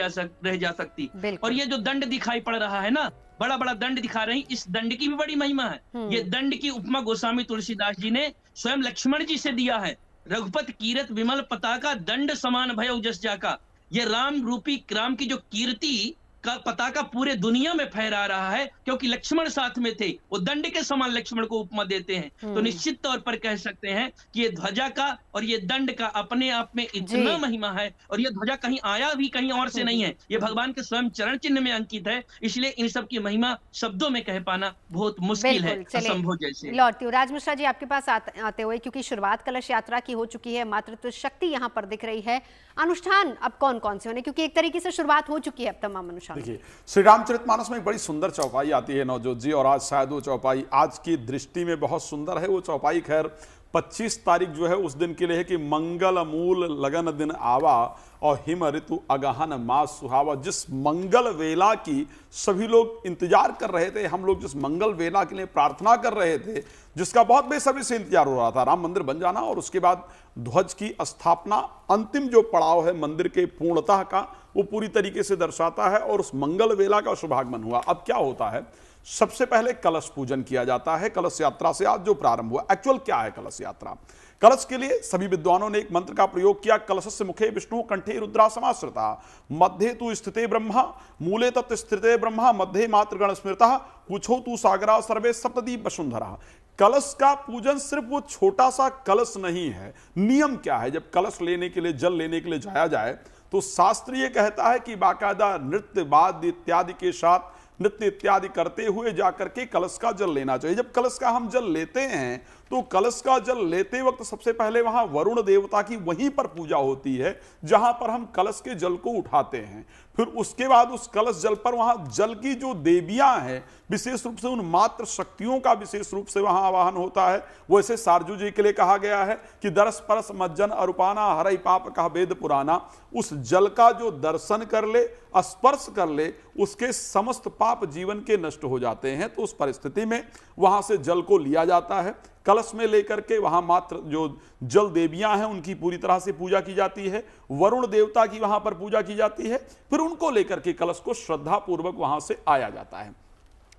जा सकती। और ये जो दंड दिखाई पड़ रहा है ना, बड़ा बड़ा दंड दिखा रहे हैं, इस दंड की भी बड़ी महिमा है। ये दंड की उपमा गोस्वामी तुलसीदास जी ने स्वयं लक्ष्मण जी से दिया है। रघुपत कीरत विमल पताका दंड समान भय जस जाका। ये राम रूपी, राम की जो कीर्ति का पताका पूरे दुनिया में फहरा रहा है, क्योंकि लक्ष्मण साथ में थे। वो दंड के समान लक्ष्मण को उपमा देते हैं। तो निश्चित तौर पर कह सकते हैं कि ये ध्वजा का और ये दंड का अपने आप में इतना महिमा है। और ये ध्वजा कहीं आया भी कहीं और से नहीं है, ये भगवान के स्वयं चरण चिन्ह में अंकित है। इसलिए इन सब की महिमा शब्दों में कह पाना बहुत मुश्किल है, असंभव जैसे। लौटती हूँ राज मिश्रा जी आपके पास आते हुए, क्योंकि शुरुआत कलश यात्रा की हो चुकी है, मातृत्व शक्ति यहाँ पर दिख रही है। अनुष्ठान अब कौन कौन से होने, क्योंकि एक तरीके से शुरुआत हो चुकी है अब तमाम अनुष्ठान। देखिए, श्री रामचरितमानस में एक बड़ी सुंदर चौपाई आती है नवजोत जी, और आज शायद वो चौपाई आज की दृष्टि में बहुत सुंदर है। वो चौपाई खैर 25 तारीख जो है उस दिन के लिए है कि मंगल मूल लगन दिन आवा और हिम ऋतु अगहन मास सुहावा। जिस मंगल वेला की सभी लोग इंतजार कर रहे थे, हम लोग जिस मंगल वेला के लिए प्रार्थना कर रहे थे, जिसका बहुत बेसब्री से इंतजार हो रहा था, राम मंदिर बन जाना और उसके बाद ध्वज की स्थापना, अंतिम जो पड़ाव है मंदिर के पूर्णतः का, वो पूरी तरीके से दर्शाता है। और उस मंगल वेला का शुभागमन हुआ। अब क्या होता है, सबसे पहले कलश पूजन किया जाता है। कलश यात्रा से आज जो प्रारंभ हुआ, एक्चुअल क्या है कलश यात्रा? कलश के लिए सभी विद्वानों ने एक मंत्र का प्रयोग किया। कलशस्य मुखे विष्णु कंठे रुद्रा समाश्रिता मध्ये तु स्थिते ब्रह्मा मूले तत् स्थिते ब्रह्मा मध्ये मातृगण स्मृतः कुछो तु सागरा सर्वे सप्तदीप वसुंधरा। कलश का पूजन सिर्फ वो छोटा सा कलश नहीं है। नियम क्या है, जब कलश लेने के लिए, जल लेने के लिए जाया जाए तो शास्त्र ये कहता है कि बाकायदा नृत्य वाद्य इत्यादि के साथ, नृत्य इत्यादि करते हुए जाकर के कलश का जल लेना चाहिए। जब कलश का हम जल लेते हैं तो कलश का जल लेते वक्त सबसे पहले वहां वरुण देवता की वहीं पर पूजा होती है जहां पर हम कलश के जल को उठाते हैं। फिर उसके बाद उस कलश जल पर वहां जल की जो देवियां हैं, विशेष रूप से उन मात्र शक्तियों का विशेष रूप से वहां आवाहन होता है। वैसे सारजू जी के लिए कहा गया है कि दरस परस मज्जन अरुपाना हरई पाप कहा वेद पुराना। उस जल का जो दर्शन कर ले, स्पर्श कर ले, उसके समस्त पाप जीवन के नष्ट हो जाते हैं। तो उस परिस्थिति में वहां से जल को लिया जाता है, कलश में लेकर के वहां मात्र जो जल देवियां हैं उनकी पूरी तरह से पूजा की जाती है, वरुण देवता की वहां पर पूजा की जाती है। फिर उनको लेकर के कलश को श्रद्धा पूर्वक वहां से आया जाता है।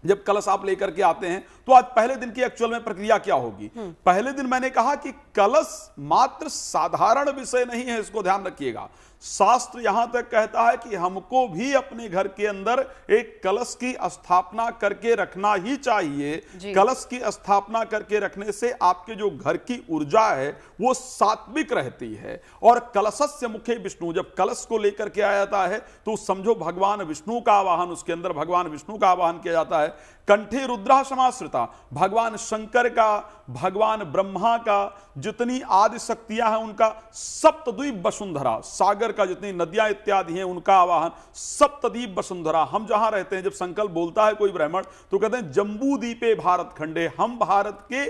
जब कलश आप लेकर के आते हैं तो आज पहले दिन की एक्चुअल में प्रक्रिया क्या होगी। पहले दिन मैंने कहा कि कलश मात्र साधारण विषय नहीं है, इसको ध्यान रखिएगा। शास्त्र यहां तक कहता है कि हमको भी अपने घर के अंदर एक कलश की स्थापना करके रखना ही चाहिए। कलश की स्थापना करके रखने से आपके जो घर की ऊर्जा है वो सात्विक रहती है। और कलशस्य मुखे विष्णु, जब कलश को लेकर के आया जाता है तो समझो भगवान विष्णु का आवाहन, उसके अंदर भगवान विष्णु का आवाहन किया जाता है। कंठे रुद्रा समाश्रिता, भगवान शंकर का, भगवान ब्रह्मा का, जितनी आदि शक्तियां हैं उनका, सप्तद्वीप वसुंधरा, सागर का जितनी नदियां इत्यादि हैं उनका आवाहन, सप्तद्वीप वसुंधरा। हम जहां रहते हैं, जब संकल्प बोलता है कोई ब्राह्मण तो कहते हैं जम्बू द्वीपे भारत खंडे। हम भारत के,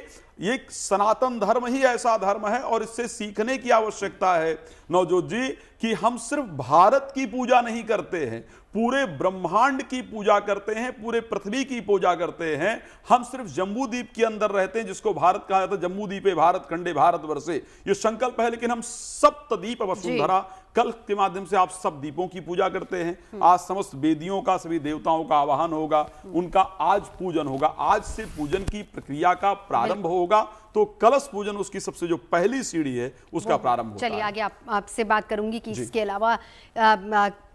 एक सनातन धर्म ही ऐसा धर्म है और इससे सीखने की आवश्यकता है नवजोत जी कि हम सिर्फ भारत की पूजा नहीं करते हैं, पूरे ब्रह्मांड की पूजा करते हैं, पूरे पृथ्वी की पूजा करते हैं। हम सिर्फ जम्बू द्वीप के अंदर रहते हैं जिसको भारत कहा जाता है, जम्बू द्वीपे भारत खंडे भारत वर्षे, ये संकल्प है। लेकिन हम सप्तद्वीप वसुंधरा, कल के माध्यम से आप सब दीपों की पूजा करते हैं। आज समस्त वेदियों का, सभी देवताओं का आवाहन होगा, उनका आज पूजन होगा। आज से पूजन की प्रक्रिया का प्रारंभ होगा। तो कलश पूजन उसकी सबसे जो पहली सीढ़ी है उसका प्रारंभ होता है। चलिए आगे आपसे बात करूंगी कि इसके अलावा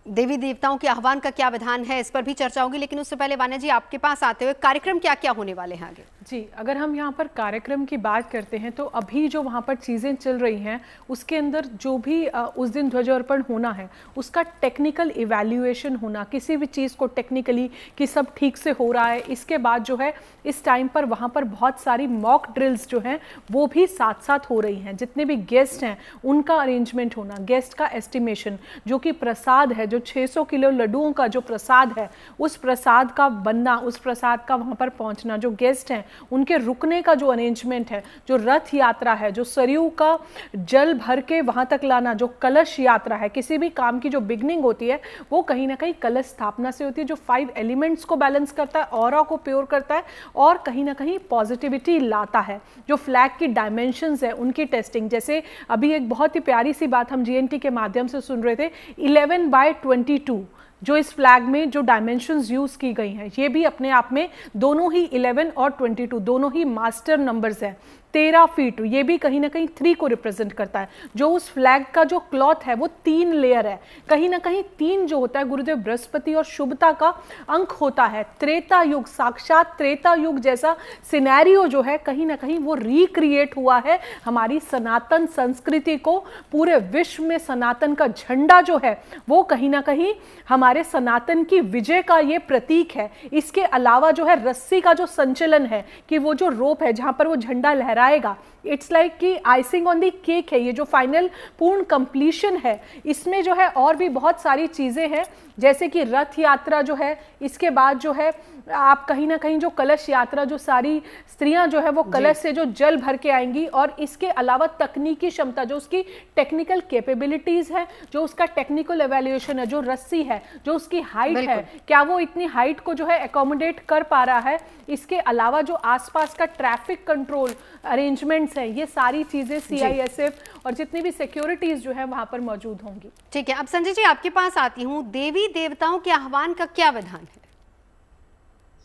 देवी देवताओं के आह्वान का क्या विधान है, इस पर भी चर्चा होगी। लेकिन उससे पहले वान्या जी आपके पास आते हुए कार्यक्रम क्या क्या होने वाले हैं आगे? जी, अगर हम यहाँ पर कार्यक्रम की बात करते हैं तो अभी जो वहाँ पर चीज़ें चल रही हैं उसके अंदर जो भी उस दिन ध्वजारोहण होना है उसका टेक्निकल इवैल्यूएशन होना, किसी भी चीज़ को टेक्निकली कि सब ठीक से हो रहा है। इसके बाद जो है इस टाइम पर वहाँ पर बहुत सारी मॉक ड्रिल्स जो हैं वो भी साथ साथ हो रही हैं। जितने भी गेस्ट हैं उनका अरेंजमेंट होना, गेस्ट का एस्टिमेशन, जो कि प्रसाद है, जो 600 किलो लड्डुओं का जो प्रसाद है उस प्रसाद का बनना, उस प्रसाद का वहाँ पर पहुँचना, जो गेस्ट हैं उनके रुकने का जो अरेंजमेंट है, जो रथ यात्रा है, जो सरयू का जल भर के वहाँ तक लाना, जो कलश यात्रा है, किसी भी काम की जो बिगनिंग होती है वो कहीं ना कहीं कलश स्थापना से होती है, जो 5 एलिमेंट्स को बैलेंस करता है, ऑरा को प्योर करता है और कहीं ना कहीं पॉजिटिविटी लाता है। जो फ्लैग की डायमेंशंस है उनकी टेस्टिंग, जैसे अभी एक बहुत ही प्यारी सी बात हम जीएनटी के माध्यम से सुन रहे थे, 11/22 जो इस फ्लैग में जो डायमेंशंस यूज की गई हैं ये भी अपने आप में दोनों ही 11 और 22 दोनों ही मास्टर नंबर्स हैं। 13 फीट ये भी कहीं ना कहीं 3 को रिप्रेजेंट करता है। जो उस फ्लैग का जो क्लॉथ है वो 3 लेयर है, कहीं ना कहीं 3 जो होता है गुरुदेव बृहस्पति और शुभता का अंक होता है। त्रेता युग, साक्षात त्रेता युग जैसा सिनेरियो जो है कहीं ना कहीं वो रिक्रिएट हुआ है। हमारी सनातन संस्कृति को पूरे विश्व में सनातन का झंडा जो है वो कहीं ना कहीं हमारे सनातन की विजय का ये प्रतीक है। इसके अलावा जो है रस्सी का जो संचलन है कि वो जो रोप है जहां पर वो झंडा लहराएगा, इट्स लाइक कि आइसिंग ऑन दी केक है। ये जो फाइनल पूर्ण कंप्लीशन है इसमें जो है और भी बहुत सारी चीजें हैं, जैसे कि रथ यात्रा जो है, इसके बाद जो है आप कहीं ना कहीं जो कलश यात्रा, जो सारी स्त्रियां जो है वो कलश से जो जल भर के आएंगी, और इसके अलावा तकनीकी क्षमता, जो उसकी टेक्निकल कैपेबिलिटीज है, जो उसका टेक्निकल एवेल्युएशन है, जो रस्सी है, जो उसकी हाइट है, क्या वो इतनी हाइट को जो है एकोमोडेट कर पा रहा है। इसके अलावा जो आसपास का ट्रैफिक कंट्रोल अरेंजमेंट्स है, ये सारी चीजें CISF और जितनी भी सिक्योरिटीज जो है वहां पर मौजूद होंगी। ठीक है, अब संजय जी आपके पास आती हूँ, देवी देवताओं के आह्वान का क्या विधान है?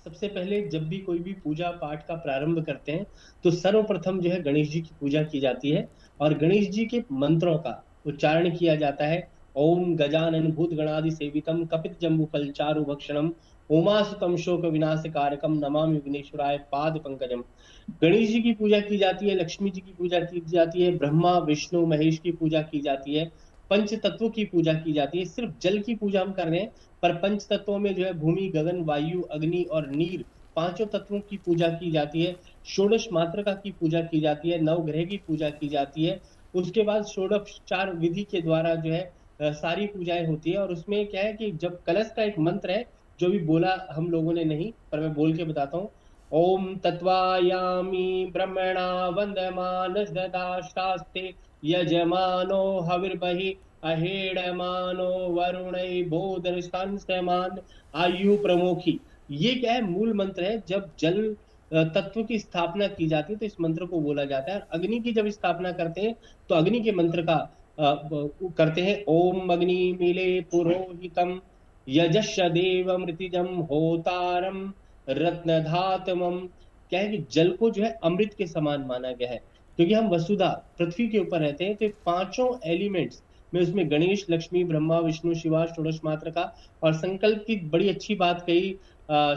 सबसे पहले जब भी कोई भी पूजा पाठ का प्रारंभ करते हैं तो सर्वप्रथम जो है गणेश जी की पूजा की जाती है और गणेश जी के मंत्रों का उच्चारण किया जाता है ओम गजानन भूत गणादि सेवितम कपित जम्बू फल चारु भक्षणम उमासुतम शोक विनाशकारकम नमामि विघ्नेश्वराय पाद पंकजम। गणेश जी की पूजा की जाती है, लक्ष्मी जी की पूजा की जाती है, ब्रह्मा विष्णु महेश की पूजा की जाती है, पंच तत्वों की पूजा की जाती है। सिर्फ जल की पूजा हम कर रहे हैं, पर पंच तत्वों में जो है भूमि गगन वायु अग्नि और नीर पांचों तत्वों की पूजा की जाती है। षोडश मातृका की पूजा की जाती है, नवग्रह की पूजा की जाती है। उसके बाद षोडशोपचार विधि के द्वारा जो है सारी पूजाएं होती है। और उसमें क्या है कि जब कलश का एक मंत्र है जो भी बोला हम लोगों ने नहीं, पर मैं बोल के बताता हूँ। ओम तत्वायामी ब्रह्मणा वंदमानस ददाशास्ते यजमानो हविर्बहि अहेडमानो वरुणै बोधनस्तांसमान आयु प्रमुखी। ये क्या है, मूल मंत्र है। जब जल तत्व की स्थापना की जाती है तो इस मंत्र को बोला जाता है। अग्नि की जब स्थापना करते हैं तो अग्नि के मंत्र का करते हैं। ओम अग्नि मिले पुरोहितम यजश देव मृतिजम होतारम रत्नधातमम। क्या है कि जल को जो है अमृत के समान माना गया है, क्योंकि हम वसुधा पृथ्वी के ऊपर रहते हैं। तो पांचों एलिमेंट्स में उसमें गणेश लक्ष्मी ब्रह्मा विष्णु शिवा षोडश मातृका और संकल्प की बड़ी अच्छी बात कही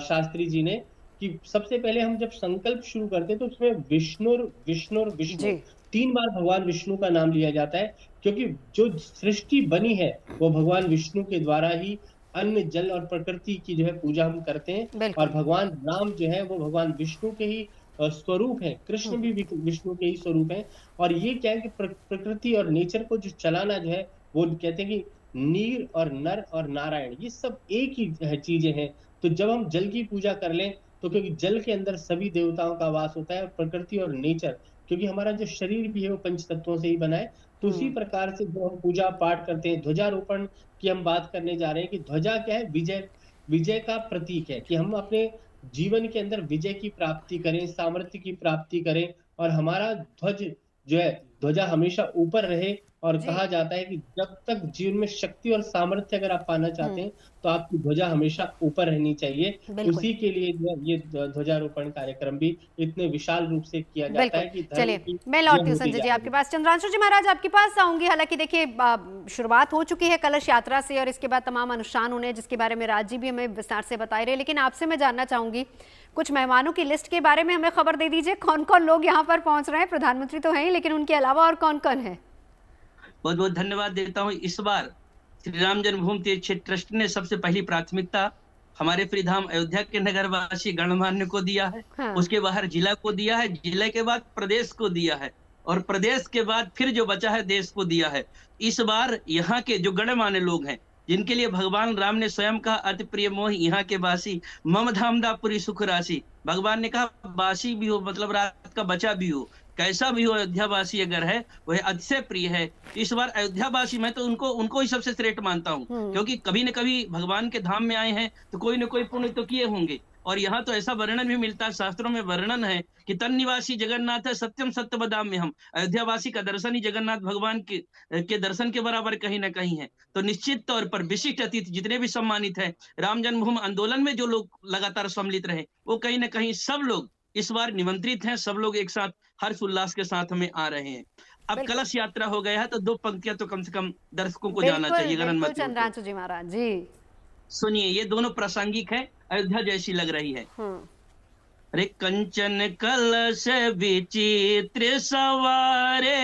शास्त्री जी ने कि सबसे पहले हम जब संकल्प शुरू करते हैं तो उसमें विष्णु तीन बार भगवान विष्णु का नाम लिया जाता है, क्योंकि जो सृष्टि बनी है वो भगवान विष्णु के द्वारा ही अन्न जल और प्रकृति की जो है पूजा हम करते हैं। और भगवान राम जो है वो भगवान विष्णु के ही स्वरूप है, कृष्ण भी विष्णु के ही स्वरूप है। और ये क्या है कि प्रकृति और नेचर को जो चलाना जो है वो कहते हैं कि नीर और नर और नारायण ये सब एक ही चीजें हैं। तो जब हम जल की पूजा कर लें तो क्योंकि जल के अंदर सभी देवताओं का वास होता है, और प्रकृति और नेचर, क्योंकि हमारा जो शरीर भी है वो पंच तत्वों से ही बना है। तो उसी प्रकार से जो हम पूजा पाठ करते हैं, ध्वजारोपण की हम बात करने जा रहे हैं कि ध्वजा क्या है, विजय का प्रतीक है कि हम अपने जीवन के अंदर विजय की प्राप्ति करें, सामर्थ्य की प्राप्ति करें, और हमारा ध्वज जो है ध्वजा हमेशा ऊपर रहे। और कहा जाता है कि जब तक जीवन में शक्ति और सामर्थ्य अगर आप पाना चाहते हैं तो आपकी ध्वजा हमेशा ऊपर रहनी चाहिए। उसी के लिए ये ध्वजारोपण कार्यक्रम भी इतने विशाल रूप से किया जाता है कि चलिए मैं लौटती हूँ संजय जी आपके पास। चंद्रांशु जी महाराज आपके पास आऊंगी। हालांकि देखिए शुरुआत हो चुकी है कलश यात्रा से और इसके बाद तमाम अनुष्ठान होने, जिसके बारे में राज जी भी हमें विस्तार से बता रहे हैं। लेकिन आपसे मैं जानना चाहूंगी कुछ मेहमानों की लिस्ट के बारे में हमें खबर दे दीजिए, कौन कौन लोग यहाँ पर पहुंच रहे हैं। प्रधानमंत्री तो हैं ही, लेकिन उनके अलावा और कौन कौन है? बहुत बहुत धन्यवाद देता हूं। इस बार श्री राम जन्मभूमि तीर्थ क्षेत्र ट्रस्ट ने सबसे पहली प्राथमिकता हमारे फ्रीधाम अयोध्या के नगरवासी गणमान्य को दिया है। हाँ। उसके बाहर जिला को दिया है, जिले के बाद प्रदेश को दिया है, और प्रदेश के बाद फिर जो बचा है देश को दिया है। इस बार यहाँ के जो गणमान्य लोग हैं, जिनके लिए भगवान राम ने स्वयं कहा अति प्रिय मोह यहाँ के बासी मम धामदापुरी सुख राशि। भगवान ने कहा बासी भी हो मतलब रात का बचा भी हो, कैसा भी हो, अयोध्यावासी अगर है वह अतिशय प्रिय है। इस बार अयोध्यावासी मैं तो उनको ही सबसे श्रेष्ठ मानता हूँ, क्योंकि कभी न कभी भगवान के धाम में आए हैं तो कोई न कोई पुण्य तो किए होंगे। और यहाँ तो ऐसा वर्णन भी मिलता है, शास्त्रों में वर्णन है कि तन निवासी जगन्नाथ है सत्यम सत्य बदाम में हम। अयोध्यावासी का दर्शन ही जगन्नाथ भगवान के दर्शन के बराबर कहीं ना कहीं है। तो निश्चित तौर पर विशिष्ट अतिथि जितने भी सम्मानित है, राम जन्मभूमि आंदोलन में जो लोग लगातार सम्मिलित रहे, वो कहीं ना कहीं सब लोग इस बार निमंत्रित हैं। सब लोग एक साथ हर्ष उल्लास के साथ हमें आ रहे हैं। अब कलश यात्रा हो गया है तो दो पंक्तियां तो कम से कम दर्शकों को जाना चाहिए। चंद्रांशु जी महाराज जी सुनिए, ये दोनों प्रासंगिक है, अयोध्या जैसी लग रही है। अरे कंचन कलश विचित्र सवारे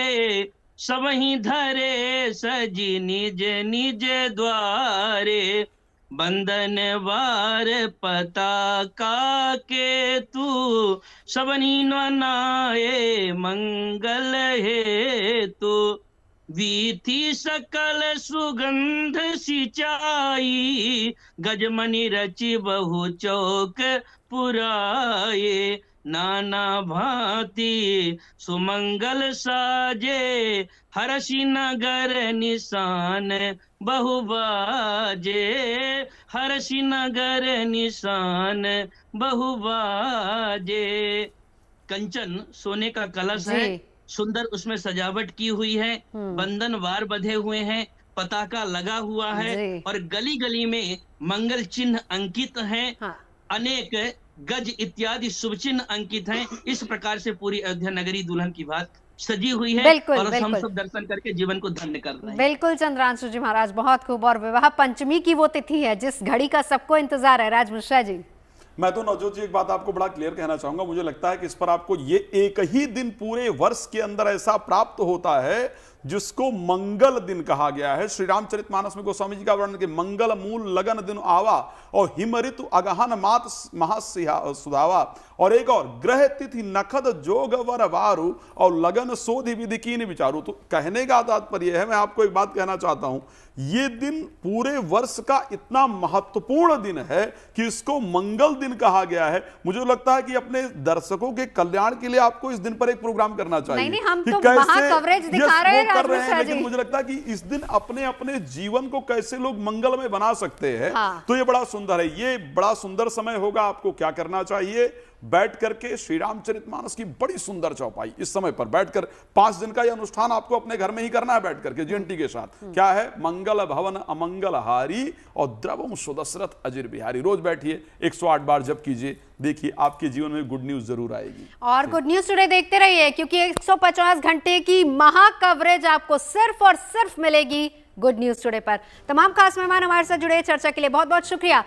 सबहि धरे सजी निज निज द्वारे बंदन वार पताका के तू सबनी नाये मंगल हेतु वीथी सकल सुगंध सिंचाई गजमणि रचि बहु चौक पुराए नाना भांति सुमंगल साजे हर्षि नगर निशान बहु बाजे हर्षि नगर निशान बहु बाजे। कंचन सोने का कलश है, सुंदर उसमें सजावट की हुई है, बंधन वार बंधे हुए हैं, पताका लगा हुआ है और गली गली में मंगल चिन्ह अंकित है। अनेक गज इत्यादि शुभ चिन्ह अंकित हैं। इस प्रकार से पूरी अयोध्या नगरी दुल्हन की बात सजी हुई है बिल्कुल, और हम बिल्कुल। सब दर्शन करके जीवन को धन्य कर रहे हैं। बिल्कुल चंद्रांशु जी महाराज, बहुत खूब। और विवाह पंचमी की वो तिथि है जिस घड़ी का सबको इंतजार है। राज मिश्रा जी। मैं तो नवजोत जी एक बात आपको बड़ा क्लियर कहना चाहूंगा, मुझे लगता है कि इस पर आपको ये एक ही दिन पूरे वर्ष के अंदर ऐसा प्राप्त होता है जिसको मंगल दिन कहा गया है। श्री रामचरितमानस में गोस्वामी जी का वर्णन कि मंगल मूल लगन दिन आवा और हिम ऋतु अगहन मात सुधावा, और एक और ग्रह तिथि नखद जोग वर वारु और लगन सोधि विधि कीन विचारू। तो कहने का तात्पर्य है, मैं आपको एक बात कहना चाहता हूं, ये दिन पूरे वर्ष का इतना महत्वपूर्ण दिन है कि इसको मंगल दिन कहा गया है। मुझे लगता है कि अपने दर्शकों के कल्याण के लिए आपको इस दिन पर एक प्रोग्राम करना चाहिए। नहीं, हम कि तो कैसे वहां कवरेज दिखा रहे हैं कर रहे हैं, राज लेकिन जी। मुझे लगता है कि इस दिन अपने अपने जीवन को कैसे लोग मंगल में बना सकते हैं। हाँ। तो ये बड़ा सुंदर है, ये बड़ा सुंदर समय होगा। आपको क्या करना चाहिए, बैठ करके श्री रामचरितमानस की बड़ी सुंदर चौपाई इस समय पर बैठकर 5 दिन का यह अनुष्ठान आपको अपने घर में ही करना है, बैठ करके जीएनटी के साथ। क्या है, मंगल भवन अमंगल हारी और द्रवम सुदशरथ अजिर बिहारी। रोज बैठिए, 108 बार जप कीजिए, देखिए आपके जीवन में गुड न्यूज जरूर आएगी। और गुड न्यूज टुडे देखते रहिए, क्योंकि 150 घंटे की महा कवरेज आपको सिर्फ और सिर्फ मिलेगी गुड न्यूज टुडे पर। तमाम खास मेहमान हमारे साथ जुड़े, चर्चा के लिए बहुत बहुत शुक्रिया।